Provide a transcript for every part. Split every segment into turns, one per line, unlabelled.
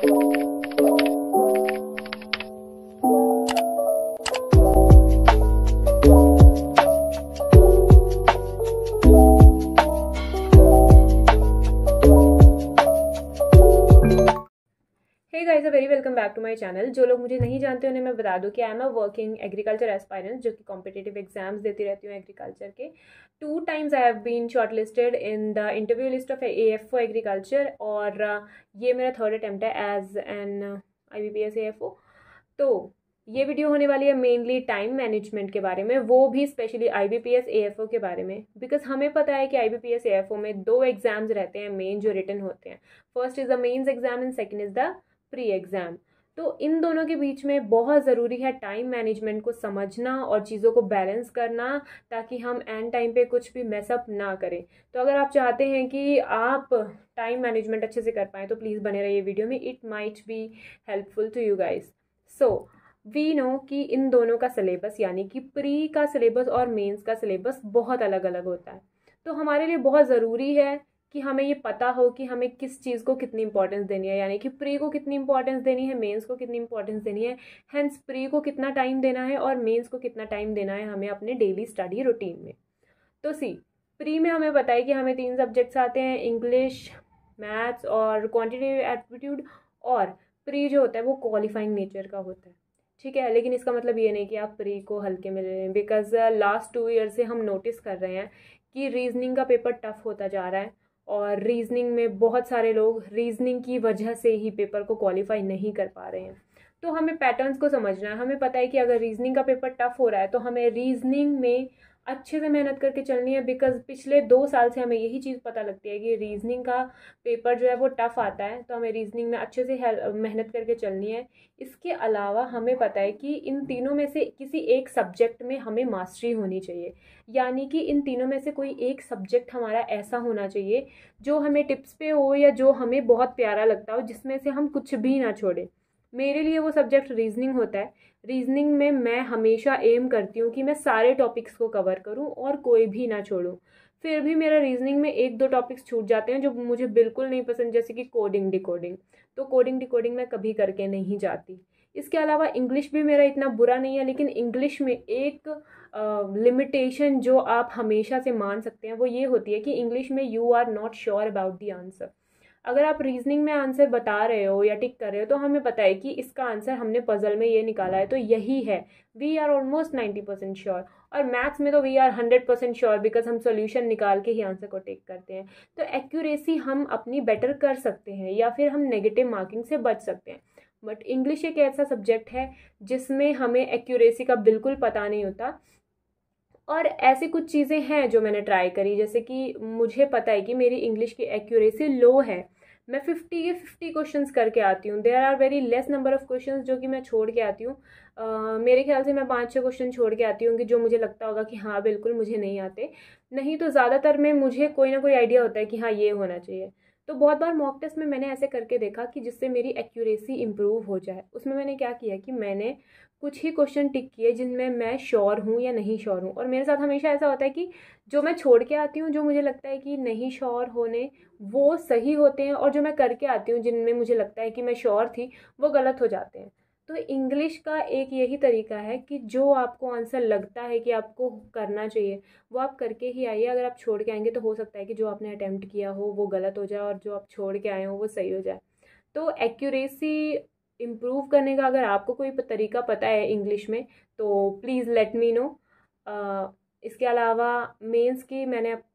Guys, very welcome back to my channel. जो लोग मुझे नहीं जानते उन्हें मैं बता दूं कि I am a working agriculture aspirant जो कि कॉम्पिटिटिव एग्जाम्स देती रहती हूँ एग्रीकल्चर के। 2 times I have been shortlisted in the interview list of AFO agriculture और ये मेरा 3rd अटैम्प्ट है एज एन IBPS AFO। तो ये वीडियो होने वाली है मेनली टाइम मैनेजमेंट के बारे में, वो भी स्पेशली IBPS AFO के बारे में। बिकॉज हमें पता है कि IBPS AFO में 2 एग्जाम्स रहते हैं मेन जो रिटन होते हैं। First is the mains exam and second is the pre exam. तो इन दोनों के बीच में बहुत ज़रूरी है टाइम मैनेजमेंट को समझना और चीज़ों को बैलेंस करना, ताकि हम एंड टाइम पे कुछ भी मैसअप ना करें। तो अगर आप चाहते हैं कि आप टाइम मैनेजमेंट अच्छे से कर पाएँ तो प्लीज़ बने रहिए वीडियो में, it might be helpful to you guys. So we know कि इन दोनों का सिलेबस यानी कि प्री का सिलेबस और मेंस का सिलेबस बहुत अलग अलग होता है। तो हमारे लिए बहुत ज़रूरी है कि हमें ये पता हो कि हमें किस चीज़ को कितनी इंपॉर्टेंस देनी है, यानी कि प्री को कितनी इंपॉर्टेंस देनी है, मेंस को कितनी इंपॉर्टेंस देनी है। हेंस प्री को कितना टाइम देना है और मेंस को कितना टाइम देना है हमें अपने डेली स्टडी रूटीन में। तो सी, प्री में हमें पता है कि हमें 3 सब्जेक्ट्स आते हैं, इंग्लिश, मैथ्स और क्वान्टिटेटिव एप्टीट्यूड। और प्री जो होता है वो क्वालिफाइंग नेचर का होता है, ठीक है। लेकिन इसका मतलब ये नहीं कि आप प्री को हल्के में ले रहे हैं, बिकॉज लास्ट 2 ईयर से हम नोटिस कर रहे हैं कि रीजनिंग का पेपर टफ होता जा रहा है और रीजनिंग में बहुत सारे लोग रीजनिंग की वजह से ही पेपर को क्वालिफाई नहीं कर पा रहे हैं। तो हमें पैटर्न्स को समझना है। हमें पता है कि अगर रीजनिंग का पेपर टफ हो रहा है तो हमें रीजनिंग में अच्छे से मेहनत करके चलनी है। बिकॉज पिछले 2 साल से हमें यही चीज़ पता लगती है कि रीजनिंग का पेपर जो है वो टफ आता है, तो हमें रीजनिंग में अच्छे से मेहनत करके चलनी है। इसके अलावा हमें पता है कि इन तीनों में से किसी एक सब्जेक्ट में हमें मास्टरी होनी चाहिए, यानी कि इन तीनों में से कोई एक सब्जेक्ट हमारा ऐसा होना चाहिए जो हमें टिप्स पे हो या जो हमें बहुत प्यारा लगता हो, जिसमें से हम कुछ भी ना छोड़ें। मेरे लिए वो सब्जेक्ट रीजनिंग होता है। रीजनिंग में मैं हमेशा एम करती हूँ कि मैं सारे टॉपिक्स को कवर करूँ और कोई भी ना छोड़ूँ। फिर भी मेरा रीजनिंग में 1-2 टॉपिक्स छूट जाते हैं जो मुझे बिल्कुल नहीं पसंद, जैसे कि कोडिंग डिकोडिंग। तो कोडिंग डिकोडिंग मैं कभी करके नहीं जाती। इसके अलावा इंग्लिश भी मेरा इतना बुरा नहीं है, लेकिन इंग्लिश में एक लिमिटेशन जो आप हमेशा से मान सकते हैं वो ये होती है कि इंग्लिश में you are not sure about the answer. अगर आप रीजनिंग में आंसर बता रहे हो या टिक कर रहे हो तो हमें पता है कि इसका आंसर हमने पजल में ये निकाला है तो यही है, वी आर ऑलमोस्ट 90% श्योर। और मैथ्स में तो वी आर 100% श्योर, बिकॉज हम सोल्यूशन निकाल के ही आंसर को टिक करते हैं। तो एक्यूरेसी हम अपनी बेटर कर सकते हैं या फिर हम नेगेटिव मार्किंग से बच सकते हैं। बट इंग्लिश एक ऐसा सब्जेक्ट है जिसमें हमें एक्यूरेसी का बिल्कुल पता नहीं होता। और ऐसी कुछ चीज़ें हैं जो मैंने ट्राई करी, जैसे कि मुझे पता है कि मेरी इंग्लिश की एक्यूरेसी लो है। मैं 50 के 50 क्वेश्चंस करके आती हूँ। There are very less number of questions जो कि मैं छोड़ के आती हूँ। मेरे ख्याल से मैं 5-6 क्वेश्चन छोड़ के आती हूँ कि जो मुझे लगता होगा कि हाँ बिल्कुल मुझे नहीं आते। नहीं तो ज़्यादातर में मुझे कोई ना कोई आइडिया होता है कि हाँ ये होना चाहिए। तो बहुत बार मॉक टेस्ट में मैंने ऐसे करके देखा कि जिससे मेरी एक्यूरेसी इंप्रूव हो जाए। उसमें मैंने क्या किया कि मैंने कुछ ही क्वेश्चन टिक किए जिनमें मैं श्योर हूँ या नहीं श्योर हूँ। और मेरे साथ हमेशा ऐसा होता है कि जो मैं छोड़ के आती हूँ, जो मुझे लगता है कि नहीं श्योर होने, वो सही होते हैं, और जो मैं करके आती हूँ जिनमें मुझे लगता है कि मैं श्योर थी, वो गलत हो जाते हैं। तो इंग्लिश का एक यही तरीका है कि जो आपको आंसर लगता है कि आपको करना चाहिए वो आप करके ही आइए। अगर आप छोड़ के आएंगे तो हो सकता है कि जो आपने अटेम्प्ट किया हो वो गलत हो जाए और जो आप छोड़ के आए हो वो सही हो जाए। तो एक्यूरेसी इम्प्रूव करने का अगर आपको कोई तरीका पता है इंग्लिश में तो प्लीज़ लेट मी नो। इसके अलावा मेंस की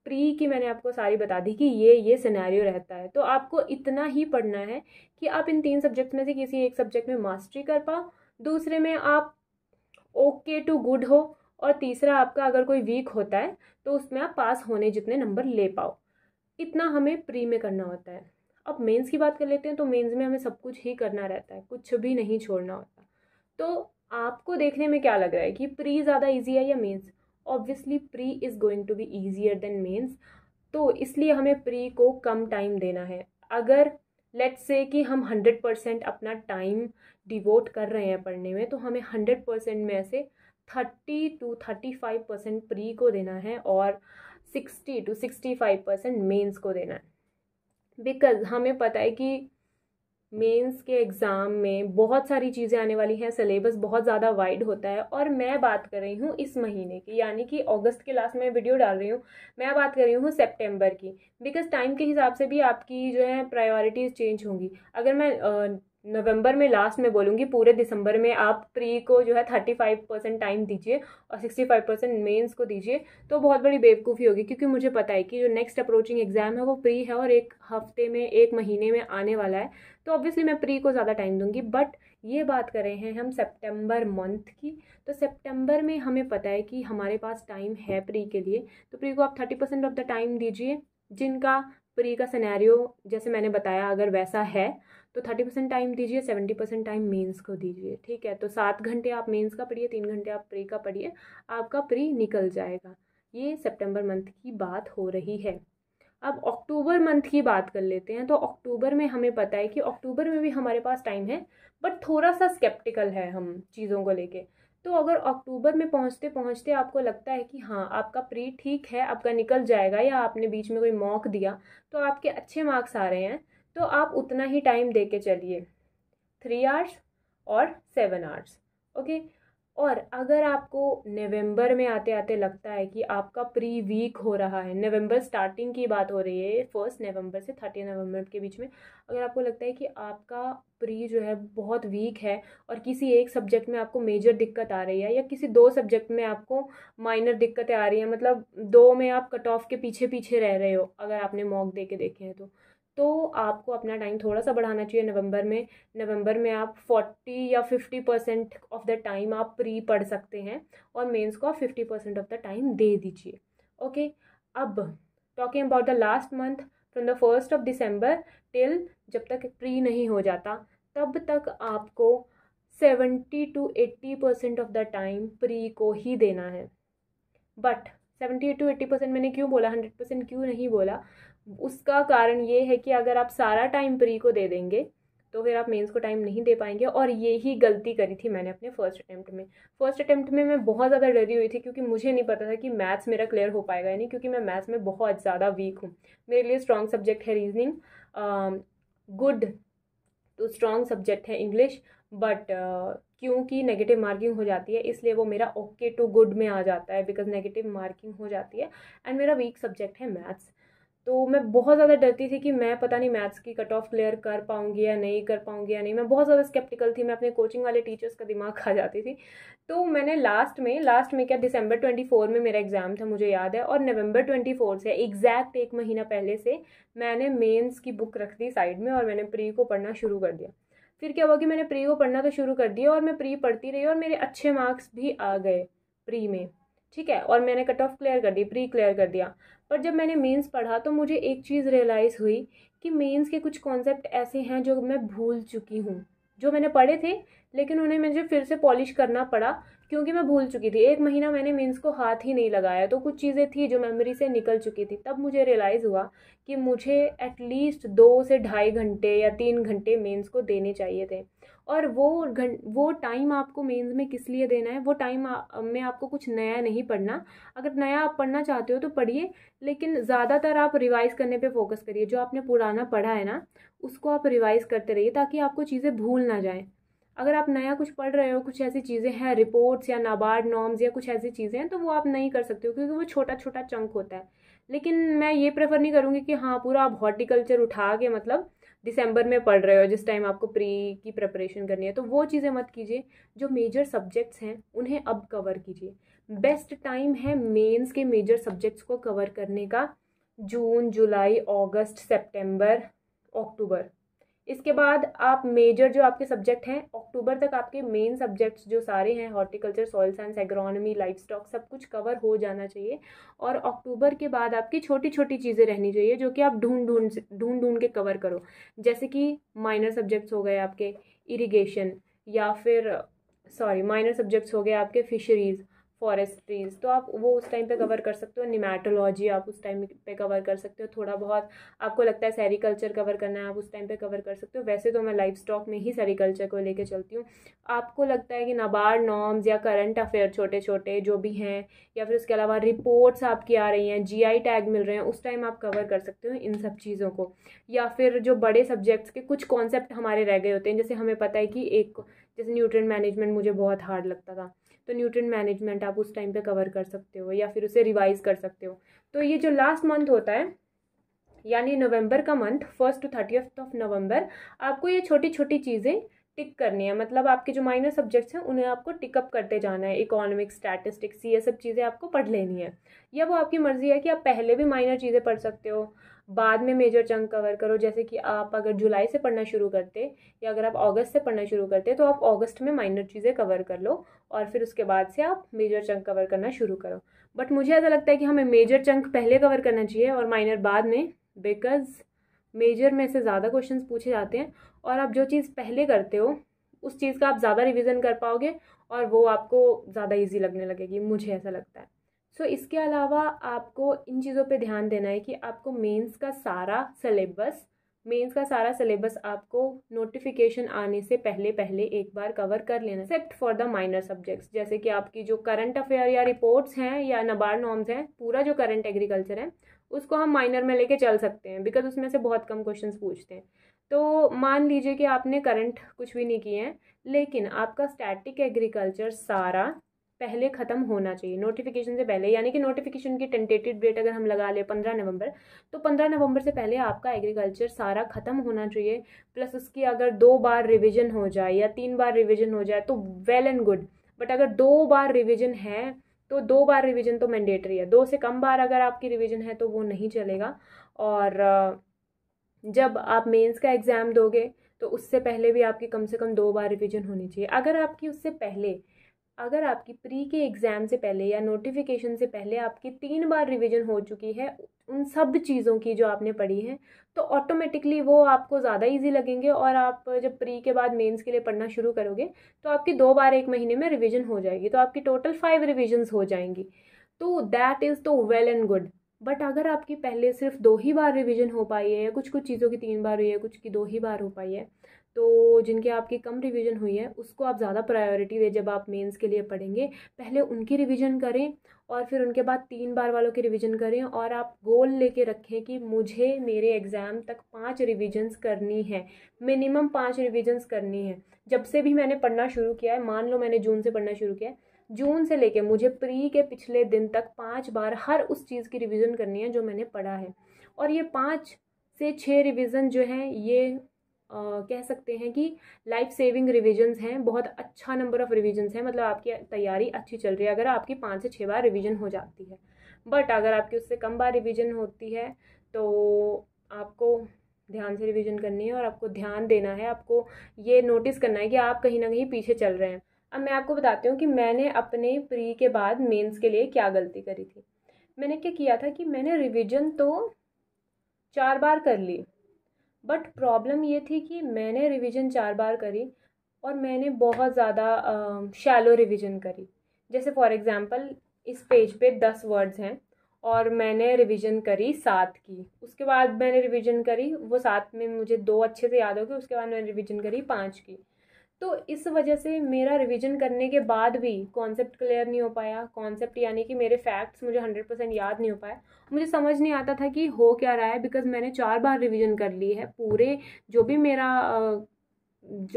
प्री की मैंने आपको सारी बता दी कि ये सिनेरियो रहता है। तो आपको इतना ही पढ़ना है कि आप इन 3 सब्जेक्ट में से किसी एक सब्जेक्ट में मास्टरी कर पाओ, दूसरे में आप ओके टू गुड हो, और तीसरा आपका अगर कोई वीक होता है तो उसमें आप पास होने जितने नंबर ले पाओ। इतना हमें प्री में करना होता है। अब मेंस की बात कर लेते हैं। तो मेंस में हमें सब कुछ ही करना रहता है, कुछ भी नहीं छोड़ना होता। तो आपको देखने में क्या लग रहा है कि प्री ज़्यादा इजी है या mains? Obviously pre is going to be easier than mains. तो इसलिए हमें प्री को कम टाइम देना है। अगर लेट्स से कि हम 100% अपना टाइम डिवोट कर रहे हैं पढ़ने में, तो हमें 100% में से 30-35% प्री को देना है और 60-65% मेंस को देना है। बिकॉज हमें पता है कि मेंस के एग्ज़ाम में बहुत सारी चीज़ें आने वाली हैं, सिलेबस बहुत ज़्यादा वाइड होता है। और मैं बात कर रही हूँ इस महीने की, यानी कि अगस्त के लास्ट में वीडियो डाल रही हूँ, मैं बात कर रही हूँ सितंबर की। बिकॉज टाइम के हिसाब से भी आपकी जो है प्रायोरिटीज़ चेंज होंगी। अगर मैं नवंबर में लास्ट में बोलूँगी, पूरे दिसंबर में आप प्री को जो है 35% टाइम दीजिए और 65% मेंस को दीजिए, तो बहुत बड़ी बेवकूफ़ी होगी। क्योंकि मुझे पता है कि जो नेक्स्ट अप्रोचिंग एग्ज़ाम है वो प्री है और एक हफ्ते में, एक महीने में आने वाला है, तो ऑब्वियसली मैं प्री को ज़्यादा टाइम दूंगी। बट ये बात कर रहे हैं हम सितंबर मंथ की, तो सितंबर में हमें पता है कि हमारे पास टाइम है प्री के लिए, तो प्री को आप 30% ऑफ द टाइम दीजिए। जिनका प्री का सिनेरियो जैसे मैंने बताया अगर वैसा है तो 30% टाइम दीजिए, 70% टाइम मेंस को दीजिए। ठीक है, तो 7 घंटे आप मेंस का पढ़िए, 3 घंटे आप प्री का पढ़िए, आपका प्री निकल जाएगा। ये सितंबर मंथ की बात हो रही है। अब अक्टूबर मंथ की बात कर लेते हैं। तो अक्टूबर में हमें पता है कि अक्टूबर में भी हमारे पास टाइम है, बट थोड़ा सा स्केप्टिकल है हम चीज़ों को लेके। तो अगर अक्टूबर में पहुंचते पहुंचते आपको लगता है कि हाँ आपका प्री ठीक है, आपका निकल जाएगा, या आपने बीच में कोई मॉक दिया तो आपके अच्छे मार्क्स आ रहे हैं, तो आप उतना ही टाइम दे के चलिए, 3 आवर्स और 7 आवर्स। ओके। और अगर आपको नवंबर में आते आते लगता है कि आपका प्री वीक हो रहा है, नवंबर स्टार्टिंग की बात हो रही है, 1 नवंबर से 30 नवंबर के बीच में, अगर आपको लगता है कि आपका प्री जो है बहुत वीक है और किसी एक सब्जेक्ट में आपको मेजर दिक्कत आ रही है, या किसी 2 सब्जेक्ट में आपको माइनर दिक्कतें आ रही हैं, मतलब 2 में आप कट ऑफ के पीछे पीछे रह रहे हो अगर आपने मॉक दे के देखे हैं, तो आपको अपना टाइम थोड़ा सा बढ़ाना चाहिए नवंबर में। नवंबर में आप 40 या 50% ऑफ द टाइम आप प्री पढ़ सकते हैं और मेंस को आप 50% ऑफ द टाइम दे दीजिए। ओके। अब talking about the last month, from the 1 December till जब तक प्री नहीं हो जाता, तब तक आपको 70 to 80% of the time pre को ही देना है। बट 70 to 80% मैंने क्यों बोला, 100% क्यों नहीं बोला, उसका कारण ये है कि अगर आप सारा टाइम प्री को दे देंगे तो फिर आप मेंस को टाइम नहीं दे पाएंगे। और यही गलती करी थी मैंने अपने फर्स्ट अटेम्प्ट में मैं बहुत ज़्यादा डरी हुई थी, क्योंकि मुझे नहीं पता था कि मैथ्स मेरा क्लियर हो पाएगा या नहीं, क्योंकि मैं मैथ्स में बहुत ज़्यादा वीक हूँ। मेरे लिए स्ट्रॉन्ग सब्जेक्ट है रीजनिंग, गुड तो स्ट्रॉन्ग सब्जेक्ट है इंग्लिश, बट क्योंकि नेगेटिव मार्किंग हो जाती है इसलिए वो मेरा ओके टू गुड में आ जाता है, बिकॉज नेगेटिव मार्किंग हो जाती है। एंड मेरा वीक सब्जेक्ट है मैथ्स, तो मैं बहुत ज़्यादा डरती थी कि मैं पता नहीं मैथ्स की कट ऑफ क्लियर कर पाऊंगी या नहीं कर पाऊंगी या नहीं। मैं बहुत ज़्यादा स्केप्टिकल थी, मैं अपने कोचिंग वाले टीचर्स का दिमाग खा जाती थी। तो मैंने लास्ट में क्या, दिसंबर 24 में मेरा एग्ज़ाम था मुझे याद है, और नवंबर 24 से एग्जैक्ट 1 महीना पहले से मैंने मेंस की बुक रख दी साइड में और मैंने प्री को पढ़ना शुरू कर दिया। फिर क्या हुआ कि मैंने प्री को पढ़ना तो शुरू कर दिया और मैं प्री पढ़ती रही और मेरे अच्छे मार्क्स भी आ गए प्री में। ठीक है, और मैंने कट ऑफ क्लियर कर दी, प्री क्लियर कर दिया। पर जब मैंने मेंस पढ़ा तो मुझे एक चीज़ रियलाइज़ हुई कि मेंस के कुछ कॉन्सेप्ट ऐसे हैं जो मैं भूल चुकी हूँ, जो मैंने पढ़े थे लेकिन उन्हें मुझे फिर से पॉलिश करना पड़ा, क्योंकि मैं भूल चुकी थी। 1 महीना मैंने मेंस को हाथ ही नहीं लगाया, तो कुछ चीज़ें थी जो मेमोरी से निकल चुकी थी। तब मुझे रियलाइज़ हुआ कि मुझे एटलीस्ट 2 से ढाई घंटे या 3 घंटे मेंस को देने चाहिए थे। और वो टाइम आपको मेंस में किस लिए देना है, वो टाइम में आपको कुछ नया नहीं पढ़ना। अगर नया आप पढ़ना चाहते हो तो पढ़िए, लेकिन ज़्यादातर आप रिवाइज़ करने पे फोकस करिए। जो आपने पुराना पढ़ा है ना, उसको आप रिवाइज़ करते रहिए ताकि आपको चीज़ें भूल ना जाएं। अगर आप नया कुछ पढ़ रहे हो, कुछ ऐसी चीज़ें हैं, रिपोर्ट्स या नाबार्ड नॉर्म्स या कुछ ऐसी चीज़ें हैं, तो वो आप नहीं कर सकते हो क्योंकि वो छोटा छोटा चंक होता है। लेकिन मैं ये प्रेफर नहीं करूँगी कि हाँ पूरा आप हॉर्टिकल्चर उठा के मतलब दिसंबर में पढ़ रहे हो जिस टाइम आपको प्री की प्रिपरेशन करनी है, तो वो चीज़ें मत कीजिए। जो मेजर सब्जेक्ट्स हैं उन्हें अब कवर कीजिए। बेस्ट टाइम है मेंस के मेजर सब्जेक्ट्स को कवर करने का, जून, जुलाई, अगस्त, सितंबर, अक्टूबर। इसके बाद आप मेजर जो आपके सब्जेक्ट हैं, अक्टूबर तक आपके मेन सब्जेक्ट्स जो सारे हैं, horticulture, soil science, agronomy, life stock, सब कुछ कवर हो जाना चाहिए। और अक्टूबर के बाद आपकी छोटी छोटी चीज़ें रहनी चाहिए जो कि आप ढूंढ के कवर करो। जैसे कि माइनर सब्जेक्ट्स हो गए आपके इरिगेशन, या फिर माइनर सब्जेक्ट्स हो गए आपके फिशरीज़, फॉरेस्ट्रीज, तो आप वो उस टाइम पे कवर कर सकते हो। निमेटोलॉजी आप उस टाइम पे कवर कर सकते हो। थोड़ा बहुत आपको लगता है सेरिकल्चर कवर करना है, आप उस टाइम पे कवर कर सकते हो। वैसे तो मैं लाइफ स्टॉक में ही सेरिकल्चर को लेके चलती हूँ। आपको लगता है कि नाबार्ड नॉर्म्स या करंट अफेयर छोटे छोटे जो भी हैं, या फिर उसके अलावा रिपोर्ट्स आपकी आ रही हैं, जीआई टैग मिल रहे हैं, उस टाइम आप कवर कर सकते हो इन सब चीज़ों को। या फिर जो बड़े सब्जेक्ट्स के कुछ कॉन्सेप्ट हमारे रह गए होते हैं, जैसे हमें पता है कि एक, जैसे न्यूट्रिएंट मैनेजमेंट मुझे बहुत हार्ड लगता था, तो न्यूट्रिएंट मैनेजमेंट आप उस टाइम पे कवर कर सकते हो या फिर उसे रिवाइज कर सकते हो। तो ये जो लास्ट मंथ होता है, यानी नवंबर का मंथ, 1 to 30 नवंबर, आपको ये छोटी छोटी चीज़ें टिक करनी है। मतलब आपके जो माइनर सब्जेक्ट्स हैं उन्हें आपको टिकअप करते जाना है। इकोनॉमिक्स, स्टैटिस्टिक्स, ये सब चीज़ें आपको पढ़ लेनी है। या वो आपकी मर्ज़ी है कि आप पहले भी माइनर चीज़ें पढ़ सकते हो, बाद में मेजर चंक कवर करो। जैसे कि आप अगर जुलाई से पढ़ना शुरू करते या अगर आप अगस्त से पढ़ना शुरू करते, तो आप अगस्त में माइनर चीज़ें कवर कर लो और फिर उसके बाद से आप मेजर चंक कवर करना शुरू करो। बट मुझे ऐसा लगता है कि हमें मेजर चंक पहले कवर करना चाहिए और माइनर बाद में, बिकॉज मेजर में से ज़्यादा क्वेश्चंस पूछे जाते हैं और आप जो चीज़ पहले करते हो उस चीज़ का आप ज़्यादा रिवीजन कर पाओगे और वो आपको ज़्यादा इजी लगने लगेगी, मुझे ऐसा लगता है। सो इसके अलावा आपको इन चीज़ों पे ध्यान देना है कि आपको मेंस का सारा सिलेबस आपको नोटिफिकेशन आने से पहले पहले एक बार कवर कर लेना, except for the minor subjects. जैसे कि आपकी जो करंट अफेयर या रिपोर्ट्स हैं या नाबार्ड नॉर्म्स हैं, पूरा जो करंट एग्रीकल्चर है उसको हम माइनर में लेके चल सकते हैं, बिकॉज उसमें से बहुत कम क्वेश्चंस पूछते हैं। तो मान लीजिए कि आपने करंट कुछ भी नहीं किए हैं, लेकिन आपका स्टैटिक एग्रीकल्चर सारा पहले ख़त्म होना चाहिए नोटिफिकेशन से पहले। यानी कि नोटिफिकेशन की टेंटेटिव डेट अगर हम लगा ले 15 नवंबर, तो 15 नवंबर से पहले आपका एग्रीकल्चर सारा ख़त्म होना चाहिए। प्लस उसकी अगर 2 बार रिविजन हो जाए या 3 बार रिविजन हो जाए तो वेल एंड गुड। बट अगर 2 बार रिविजन है तो 2 बार रिविजन तो मैंडेटरी है। 2 से कम बार अगर आपकी रिविजन है तो वो नहीं चलेगा। और जब आप मेंस का एग्ज़ाम दोगे तो उससे पहले भी आपकी कम से कम 2 बार रिविजन होनी चाहिए। अगर आपकी प्री के एग्ज़ाम से पहले या नोटिफिकेशन से पहले आपकी 3 बार रिवीजन हो चुकी है उन सब चीज़ों की जो आपने पढ़ी है, तो ऑटोमेटिकली वो आपको ज़्यादा इजी लगेंगे। और आप जब प्री के बाद मेंस के लिए पढ़ना शुरू करोगे तो आपकी 2 बार 1 महीने में रिवीजन हो जाएगी, तो आपकी टोटल 5 रिविजन्स हो जाएंगी। तो दैट इज़ तो वेल एंड गुड। बट अगर आपकी पहले सिर्फ 2 ही बार रिवीजन हो पाई है या कुछ कुछ चीज़ों की 3 बार हुई है, कुछ की 2 ही बार हो पाई है, तो जिनकी आपकी कम रिवीजन हुई है उसको आप ज़्यादा प्रायोरिटी दें। जब आप मेंस के लिए पढ़ेंगे पहले उनकी रिवीजन करें और फिर उनके बाद 3 बार वालों की रिवीजन करें। और आप गोल लेके रखें कि मुझे मेरे एग्ज़ाम तक 5 रिविजन्स करनी है, मिनिमम 5 रिविजन्स करनी है। जब से भी मैंने पढ़ना शुरू किया है, मान लो मैंने जून से पढ़ना शुरू किया है, जून से लेके मुझे प्री के पिछले दिन तक 5 बार हर उस चीज़ की रिवीजन करनी है जो मैंने पढ़ा है। और ये 5 से 6 रिवीजन जो हैं ये कह सकते हैं कि लाइफ सेविंग रिविजन्स हैं। बहुत अच्छा नंबर ऑफ़ रिविजन्स हैं, मतलब आपकी तैयारी अच्छी चल रही है अगर आपकी 5 से 6 बार रिविजन हो जाती है। बट अगर आपकी उससे कम बार रिविजन होती है तो आपको ध्यान से रिविजन करनी है और आपको ध्यान देना है। आपको ये नोटिस करना है कि आप कहीं ना कहीं पीछे चल रहे हैं। अब मैं आपको बताती हूँ कि मैंने अपने प्री के बाद मेंस के लिए क्या गलती करी थी। मैंने क्या किया था कि मैंने रिविजन तो 4 बार कर ली, बट प्रॉब्लम ये थी कि मैंने रिवीजन 4 बार करी और मैंने बहुत ज़्यादा शैलो रिवीजन करी। जैसे फॉर एग्ज़ाम्पल इस पेज पे 10 वर्ड्स हैं और मैंने रिवीजन करी 7 की। उसके बाद मैंने रिवीजन करी, वो 7 में मुझे 2 अच्छे से याद हो गए, उसके बाद मैंने रिवीजन करी 5 की। तो इस वजह से मेरा रिवीजन करने के बाद भी कॉन्सेप्ट क्लियर नहीं हो पाया। कॉन्सेप्ट यानी कि मेरे फैक्ट्स मुझे 100% याद नहीं हो पाया। मुझे समझ नहीं आता था कि हो क्या रहा है, बिकॉज मैंने 4 बार रिवीजन कर ली है। पूरे जो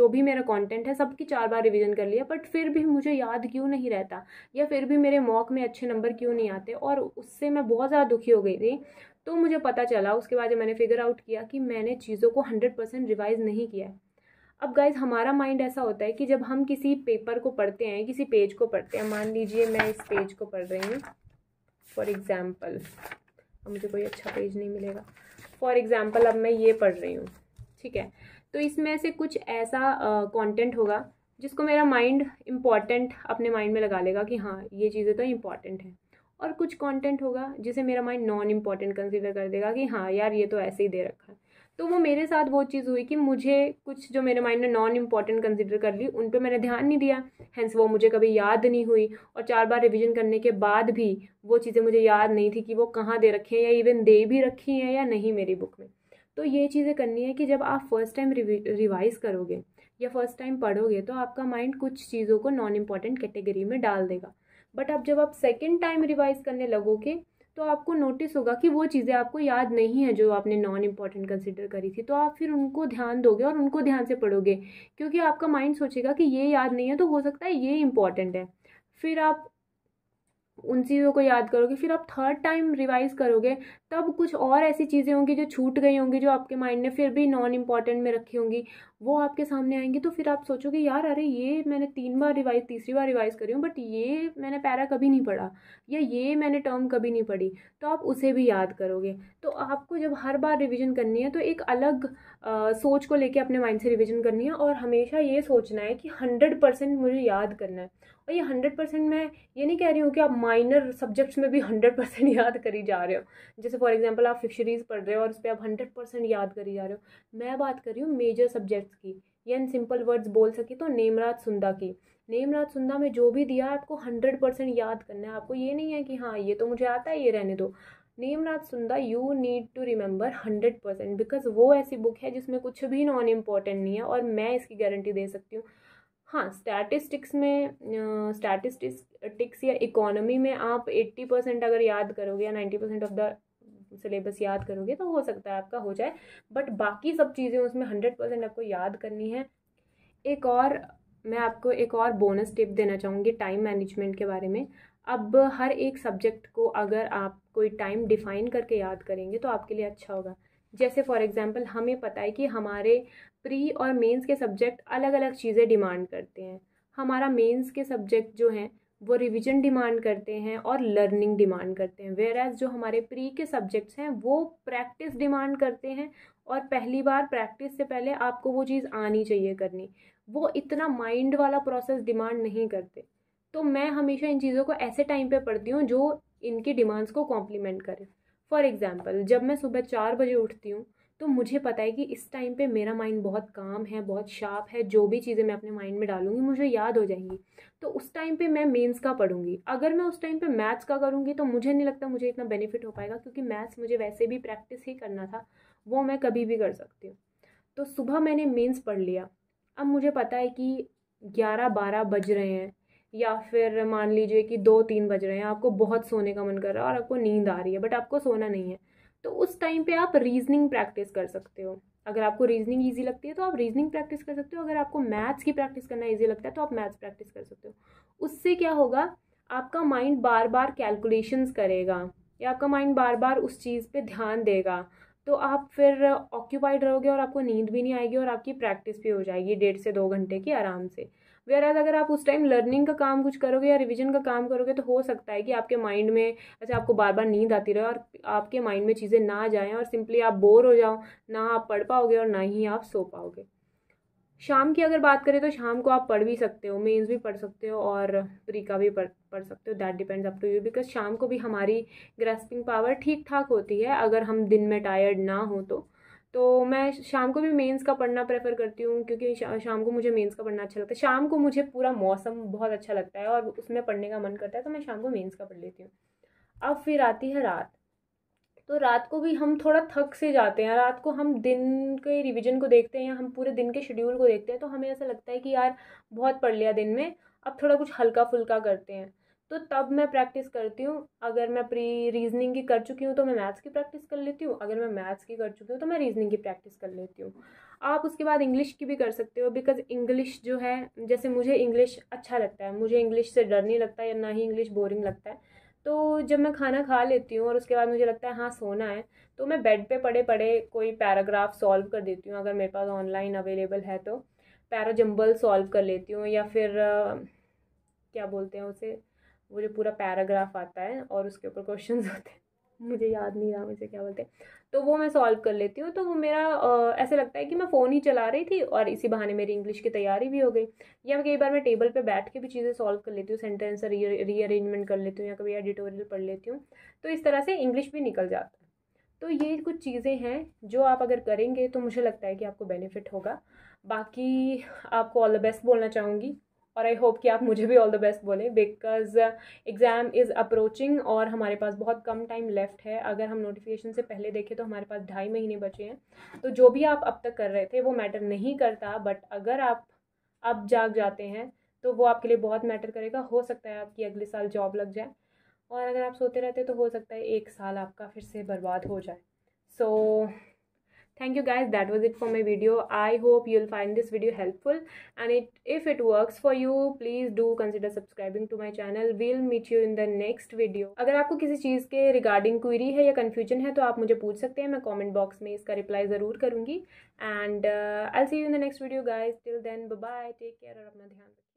भी मेरा कंटेंट है सबकी 4 बार रिवीजन कर लिया, बट फिर भी मुझे याद क्यों नहीं रहता या फिर भी मेरे मॉक में अच्छे नंबर क्यों नहीं आते। और उससे मैं बहुत ज़्यादा दुखी हो गई थी। तो मुझे पता चला उसके बाद जब मैंने फिगर आउट किया कि मैंने चीज़ों को 100% रिवाइज़ नहीं किया है। अब गाइज हमारा माइंड ऐसा होता है कि जब हम किसी पेपर को पढ़ते हैं, किसी पेज को पढ़ते हैं, मान लीजिए मैं इस पेज को पढ़ रही हूँ फॉर एग्ज़ाम्पल, अब मुझे कोई अच्छा पेज नहीं मिलेगा। फॉर एग्ज़ाम्पल अब मैं ये पढ़ रही हूँ, ठीक है, तो इसमें से कुछ ऐसा कंटेंट होगा जिसको मेरा माइंड इम्पॉर्टेंट अपने माइंड में लगा लेगा कि हाँ ये चीज़ें तो इम्पॉर्टेंट हैं। और कुछ कंटेंट होगा जिसे मेरा माइंड नॉन इम्पॉर्टेंट कंसिडर कर देगा कि हाँ यार ये तो ऐसे ही दे रखा है। तो वो मेरे साथ वो चीज़ हुई कि मुझे कुछ जो मेरे माइंड ने नॉन इम्पॉर्टेंट कंसिडर कर ली, उन पे मैंने ध्यान नहीं दिया, हेंस वो मुझे कभी याद नहीं हुई, और 4 बार रिवीजन करने के बाद भी वो चीज़ें मुझे याद नहीं थी कि वो कहाँ दे रखी हैं, या इवन दे भी रखी हैं या नहीं मेरी बुक में। तो ये चीज़ें करनी है कि जब आप फर्स्ट टाइम रिवाइज़ करोगे या फर्स्ट टाइम पढ़ोगे तो आपका माइंड कुछ चीज़ों को नॉन इम्पॉर्टेंट कैटेगरी में डाल देगा। बट अब जब आप सेकेंड टाइम रिवाइज करने लगोगे तो आपको नोटिस होगा कि वो चीज़ें आपको याद नहीं है जो आपने नॉन इम्पॉर्टेंट कंसिडर करी थी, तो आप फिर उनको ध्यान दोगे और उनको ध्यान से पढ़ोगे, क्योंकि आपका माइंड सोचेगा कि ये याद नहीं है तो हो सकता है ये इंपॉर्टेंट है। फिर आप उन चीज़ों को याद करोगे, फिर आप थर्ड टाइम रिवाइज करोगे, तब कुछ और ऐसी चीज़ें होंगी जो छूट गई होंगी, जो आपके माइंड ने फिर भी नॉन इम्पॉर्टेंट में रखी होंगी, वो आपके सामने आएंगी। तो फिर आप सोचोगे यार अरे ये मैंने 3 बार रिवाइज, तीसरी बार रिवाइज करी हूँ, बट ये मैंने पैरा कभी नहीं पढ़ा, या ये मैंने टर्म कभी नहीं पढ़ी, तो आप उसे भी याद करोगे। तो आपको जब हर बार रिविजन करनी है तो एक अलग सोच को लेके अपने माइंड से रिविजन करनी है, और हमेशा ये सोचना है कि 100% मुझे याद करना है। और ये 100% मैं ये नहीं कह रही हूँ कि आप माइनर सब्जेक्ट्स में भी 100% याद करी जा रहे हो। जैसे फॉर एग्जांपल आप फिशरीज़ पढ़ रहे हो और उस पर आप 100% याद करी जा रहे हो। मैं बात कर रही हूँ मेजर सब्जेक्ट्स की, या इन सिंपल वर्ड्स बोल सकी तो नेमराज सुंदा की। नेमराज सुंदा में जो भी दिया है आपको 100% याद करना है। आपको ये नहीं है कि हाँ ये तो मुझे आता है ये रहने दो। नेमराज सुंदा you need to remember 100%, because वो ऐसी बुक है जिसमें कुछ भी नॉन इम्पॉर्टेंट नहीं है, और मैं इसकी गारंटी दे सकती हूँ। हाँ, स्टैटिस्टिक्स या इकोनॉमी में आप 80% अगर याद करोगे या 90% ऑफ द सिलेबस याद करोगे तो हो सकता है आपका हो जाए, बट बाकी सब चीज़ें उसमें 100% आपको याद करनी है। एक और मैं आपको एक और बोनस टिप देना चाहूँगी टाइम मैनेजमेंट के बारे में। अब हर एक सब्जेक्ट को अगर आप कोई टाइम डिफाइन करके याद करेंगे तो आपके लिए अच्छा होगा। जैसे फॉर एग्जांपल हमें पता है कि हमारे प्री और मेंस के सब्जेक्ट अलग अलग चीज़ें डिमांड करते हैं। हमारा मेंस के सब्जेक्ट जो हैं वो रिवीजन डिमांड करते हैं और लर्निंग डिमांड करते हैं, वेयर एज जो हमारे प्री के सब्जेक्ट्स हैं वो प्रैक्टिस डिमांड करते हैं, और पहली बार प्रैक्टिस से पहले आपको वो चीज़ आनी चाहिए करनी। वो इतना माइंड वाला प्रोसेस डिमांड नहीं करते। तो मैं हमेशा इन चीज़ों को ऐसे टाइम पे पढ़ती हूँ जो इनकी डिमांड्स को कॉम्प्लीमेंट करे। फॉर एग्जांपल जब मैं सुबह 4 बजे उठती हूँ तो मुझे पता है कि इस टाइम पे मेरा माइंड बहुत काम है, बहुत शार्प है, जो भी चीज़ें मैं अपने माइंड में डालूंगी मुझे याद हो जाएंगी। तो उस टाइम पे मैं मेंस का पढ़ूंगी। अगर मैं उस टाइम पे मैथ्स का करूँगी तो मुझे नहीं लगता मुझे इतना बेनिफिट हो पाएगा, क्योंकि मैथ्स मुझे वैसे भी प्रैक्टिस ही करना था, वो मैं कभी भी कर सकती हूँ। तो सुबह मैंने मेंस पढ़ लिया, अब मुझे पता है कि 11-12 बज रहे हैं, या फिर मान लीजिए कि 2-3 बज रहे हैं, आपको बहुत सोने का मन कर रहा है और आपको नींद आ रही है बट आपको सोना नहीं है, तो उस टाइम पे आप रीजनिंग प्रैक्टिस कर सकते हो। अगर आपको रीजनिंग ईजी लगती है तो आप रीजनिंग प्रैक्टिस कर सकते हो, अगर आपको मैथ्स की प्रैक्टिस करना ईजी लगता है तो आप मैथ्स प्रैक्टिस कर सकते हो। उससे क्या होगा, आपका माइंड बार बार कैलकुलेशंस करेगा, या आपका माइंड बार बार उस चीज़ पे ध्यान देगा, तो आप फिर ऑक्यूपाइड रहोगे और आपको नींद भी नहीं आएगी और आपकी प्रैक्टिस भी हो जाएगी 1.5 से 2 घंटे की आराम से। वेयर अगर आप उस टाइम लर्निंग का काम कुछ करोगे या रिवीजन का काम करोगे तो हो सकता है कि आपके माइंड में ऐसे आपको बार बार नींद आती रहे और आपके माइंड में चीज़ें ना जाएं और सिंपली आप बोर हो जाओ, ना आप पढ़ पाओगे और ना ही आप सो पाओगे। शाम की अगर बात करें तो शाम को आप पढ़ भी सकते हो, मेंस भी पढ़ सकते हो और प्री का भी पढ़ सकते हो, that depends up to you, because शाम को भी हमारी ग्रेस्पिंग पावर ठीक ठाक होती है अगर हम दिन में टायर्ड ना हो तो मैं शाम को भी मेंस का पढ़ना प्रेफर करती हूँ, क्योंकि शाम को मुझे मेंस का पढ़ना अच्छा लगता है। शाम को मुझे पूरा मौसम बहुत अच्छा लगता है और उसमें पढ़ने का मन करता है, तो मैं शाम को मेंस का पढ़ लेती हूँ। अब फिर आती है रात। तो रात को भी हम थोड़ा थक से जाते हैं, रात को हम दिन के रिवीजन को देखते हैं या हम पूरे दिन के शेड्यूल को देखते हैं तो हमें ऐसा लगता है कि यार बहुत पढ़ लिया दिन में, अब थोड़ा कुछ हल्का फुल्का करते हैं। तो तब मैं प्रैक्टिस करती हूँ, अगर मैं प्री रीजनिंग की कर चुकी हूँ तो मैं मैथ्स की प्रैक्टिस कर लेती हूँ, अगर मैं मैथ्स की कर चुकी हूँ तो मैं रीजनिंग की प्रैक्टिस कर लेती हूँ। आप उसके बाद इंग्लिश की भी कर सकते हो, बिकॉज इंग्लिश जो है, जैसे मुझे इंग्लिश अच्छा लगता है, मुझे इंग्लिश से डर नहीं लगता या ना ही इंग्लिश बोरिंग लगता है। तो जब मैं खाना खा लेती हूँ और उसके बाद मुझे लगता है हाँ सोना है, तो मैं बेड पे पड़े पड़े कोई पैराग्राफ सॉल्व कर देती हूँ, अगर मेरे पास ऑनलाइन अवेलेबल है तो पैरा जंबल सॉल्व कर लेती हूँ, या फिर क्या बोलते हैं उसे, वो जो पूरा पैराग्राफ आता है और उसके ऊपर क्वेश्चंस होते हैं, मुझे याद नहीं रहा मुझे क्या बोलते हैं, तो वो मैं सॉल्व कर लेती हूँ। तो वो मेरा ऐसे लगता है कि मैं फ़ोन ही चला रही थी और इसी बहाने मेरी इंग्लिश की तैयारी भी हो गई। या कई बार मैं टेबल पे बैठ के भी चीज़ें सॉल्व कर लेती हूँ, सेंटेंस रीअरेंजमेंट कर लेती हूँ या कभी एडिटोरियल पढ़ लेती हूँ, तो इस तरह से इंग्लिश भी निकल जाता है। तो ये कुछ चीज़ें हैं जो आप अगर करेंगे तो मुझे लगता है कि आपको बेनिफिट होगा। बाकी आपको ऑल द बेस्ट बोलना चाहूँगी, और आई होप कि आप मुझे भी ऑल द बेस्ट बोलें, बिकॉज़ एग्ज़ाम इज़ अप्रोचिंग और हमारे पास बहुत कम टाइम लेफ्ट है। अगर हम नोटिफिकेशन से पहले देखें तो हमारे पास 2.5 महीने बचे हैं। तो जो भी आप अब तक कर रहे थे वो मैटर नहीं करता, बट अगर आप अब जाग जाते हैं तो वो आपके लिए बहुत मैटर करेगा। हो सकता है आपकी अगले साल जॉब लग जाए, और अगर आप सोते रहते तो हो सकता है 1 साल आपका फिर से बर्बाद हो जाए। सो thank you guys, that was it for my video. I hope you'll find this video helpful, and if it works for you, please do consider subscribing to my channel. We'll meet you in the next video. अगर आपको किसी चीज़ के regarding query है या confusion है तो आप मुझे पूछ सकते हैं, मैं कमेंट बॉक्स में इसका रिप्लाई ज़रूर करूँगी। And I see you in the next video guys. Till then bye bye, take care और अपना ध्यान रखिए।